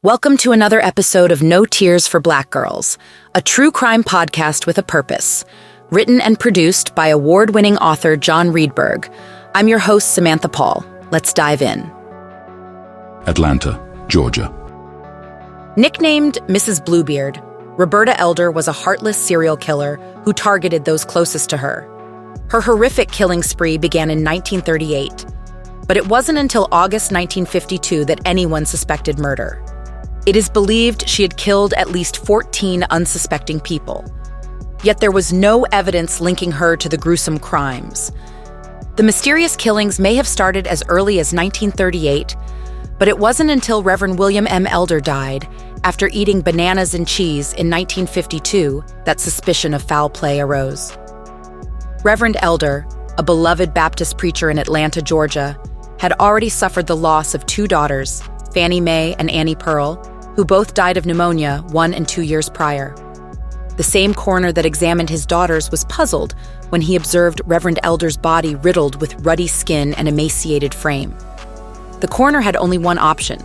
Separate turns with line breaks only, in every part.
Welcome to another episode of No Tears for Black Girls, a true crime podcast with a purpose. Written and produced by award-winning author John Reedberg. I'm your host, Samantha Paul. Let's dive in.
Atlanta, Georgia.
Nicknamed Mrs. Bluebeard, Roberta Elder was a heartless serial killer who targeted those closest to her. Her horrific killing spree began in 1938, but it wasn't until August 1952 that anyone suspected murder. It is believed she had killed at least 14 unsuspecting people. Yet there was no evidence linking her to the gruesome crimes. The mysterious killings may have started as early as 1938, but it wasn't until Reverend William M. Elder died after eating bananas and cheese in 1952 that suspicion of foul play arose. Reverend Elder, a beloved Baptist preacher in Atlanta, Georgia, had already suffered the loss of two daughters, Fannie Mae and Annie Pearl, who both died of pneumonia 1 and 2 years prior. The same coroner that examined his daughters was puzzled when he observed Reverend Elder's body riddled with ruddy skin and emaciated frame. The coroner had only one option: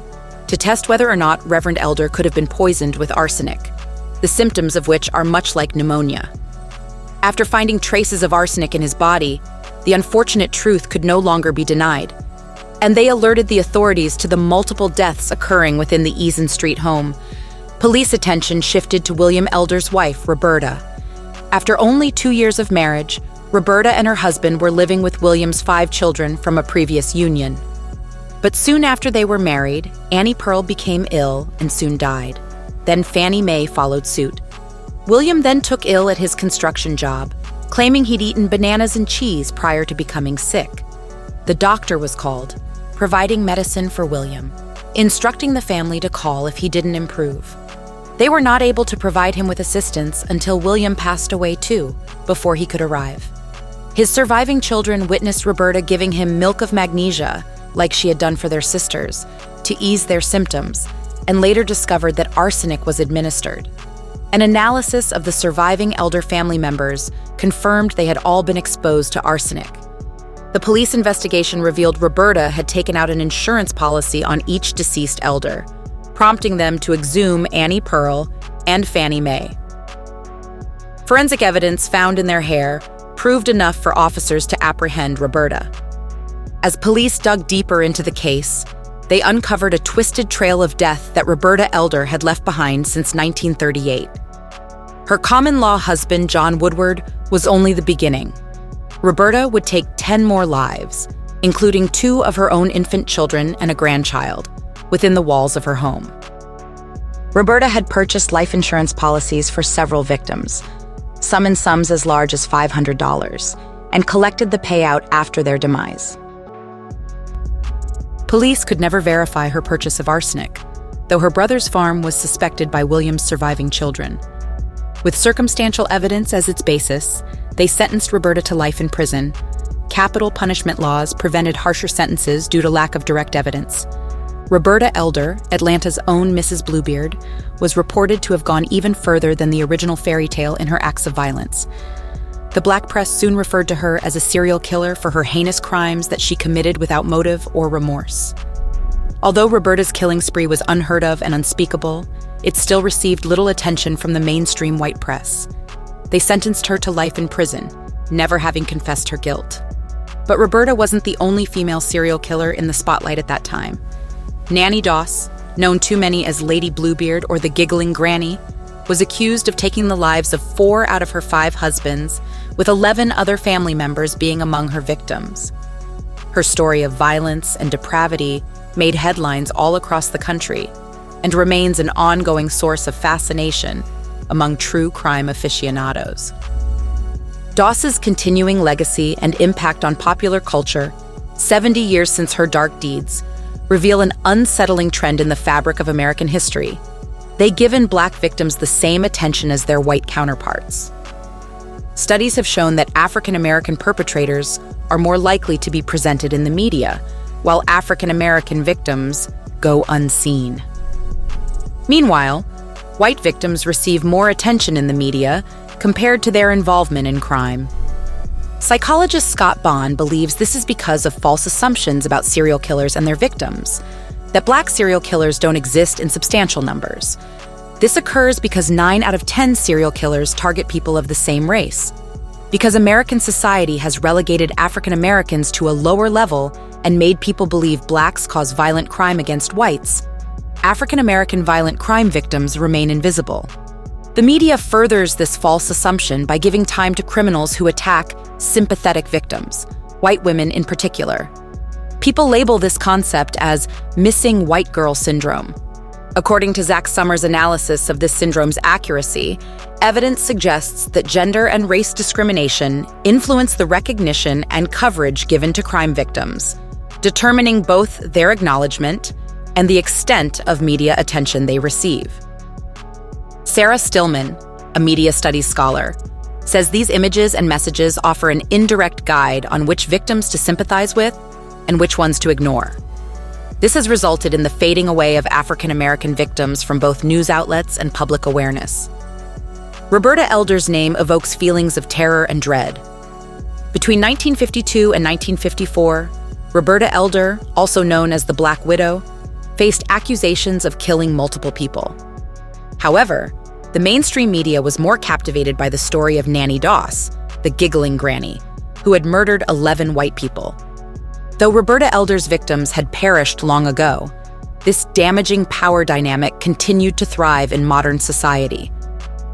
to test whether or not Reverend Elder could have been poisoned with arsenic, the symptoms of which are much like pneumonia. After finding traces of arsenic in his body, the unfortunate truth could no longer be denied, and they alerted the authorities to the multiple deaths occurring within the Eason Street home. Police attention shifted to William Elder's wife, Roberta. After only 2 years of marriage, Roberta and her husband were living with William's 5 children from a previous union. But soon after they were married, Annie Pearl became ill and soon died. Then Fannie Mae followed suit. William then took ill at his construction job, claiming he'd eaten bananas and cheese prior to becoming sick. The doctor was called, providing medicine for William, instructing the family to call if he didn't improve. They were not able to provide him with assistance until William passed away too, before he could arrive. His surviving children witnessed Roberta giving him milk of magnesia, like she had done for their sisters, to ease their symptoms, and later discovered that arsenic was administered. An analysis of the surviving Elder family members confirmed they had all been exposed to arsenic. The police investigation revealed Roberta had taken out an insurance policy on each deceased elder, prompting them to exhume Annie Pearl and Fannie Mae. Forensic evidence found in their hair proved enough for officers to apprehend Roberta. As police dug deeper into the case, they uncovered a twisted trail of death that Roberta Elder had left behind since 1938. Her common-law husband, John Woodward, was only the beginning. Roberta would take 10 more lives, including 2 of her own infant children and a grandchild, within the walls of her home. Roberta had purchased life insurance policies for several victims, some in sums as large as $500, and collected the payout after their demise. Police could never verify her purchase of arsenic, though her brother's farm was suspected by William's surviving children. With circumstantial evidence as its basis, they sentenced Roberta to life in prison. Capital punishment laws prevented harsher sentences due to lack of direct evidence. Roberta Elder, Atlanta's own Mrs. Bluebeard, was reported to have gone even further than the original fairy tale in her acts of violence. The black press soon referred to her as a serial killer for her heinous crimes that she committed without motive or remorse. Although Roberta's killing spree was unheard of and unspeakable, it still received little attention from the mainstream white press. They sentenced her to life in prison, never having confessed her guilt. But Roberta wasn't the only female serial killer in the spotlight at that time. Nanny Doss, known to many as Lady Bluebeard or the Giggling Granny, was accused of taking the lives of 4 out of her 5 husbands, with 11 other family members being among her victims. Her story of violence and depravity made headlines all across the country and remains an ongoing source of fascination among true crime aficionados. Doss's continuing legacy and impact on popular culture, 70 years since her dark deeds, reveal an unsettling trend in the fabric of American history. They've given black victims the same attention as their white counterparts. Studies have shown that African American perpetrators are more likely to be presented in the media, while African American victims go unseen. Meanwhile, white victims receive more attention in the media compared to their involvement in crime. Psychologist Scott Bond believes this is because of false assumptions about serial killers and their victims. that black serial killers don't exist in substantial numbers. This occurs because 9 out of 10 serial killers target people of the same race. Because American society has relegated African Americans to a lower level and made people believe blacks cause violent crime against whites, African American violent crime victims remain invisible. The media furthers this false assumption by giving time to criminals who attack sympathetic victims, white women in particular. People label this concept as missing white girl syndrome. According to Zach Summers' analysis of this syndrome's accuracy, evidence suggests that gender and race discrimination influence the recognition and coverage given to crime victims, determining both their acknowledgement and the extent of media attention they receive. Sarah Stillman, a media studies scholar, says these images and messages offer an indirect guide on which victims to sympathize with and which ones to ignore. This has resulted in the fading away of African American victims from both news outlets and public awareness. Roberta Elder's name evokes feelings of terror and dread. Between 1952 and 1954, Roberta Elder, also known as the Black Widow, faced accusations of killing multiple people. However, the mainstream media was more captivated by the story of Nanny Doss, the giggling granny, who had murdered 11 white people. Though Roberta Elder's victims had perished long ago, this damaging power dynamic continued to thrive in modern society.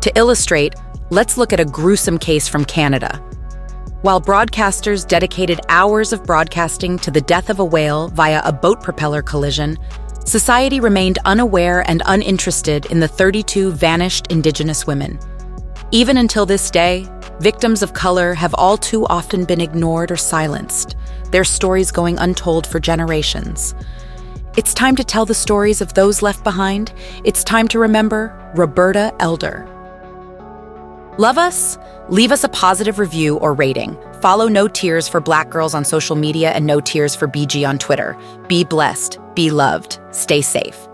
To illustrate, let's look at a gruesome case from Canada. While broadcasters dedicated hours of broadcasting to the death of a whale via a boat propeller collision, society remained unaware and uninterested in the 32 vanished Indigenous women. Even until this day, victims of color have all too often been ignored or silenced, their stories going untold for generations. It's time to tell the stories of those left behind. It's time to remember Roberta Elder. Love us? Leave us a positive review or rating. Follow No Tears for Black Girls on social media and No Tears for BG on Twitter. Be blessed, be loved, stay safe.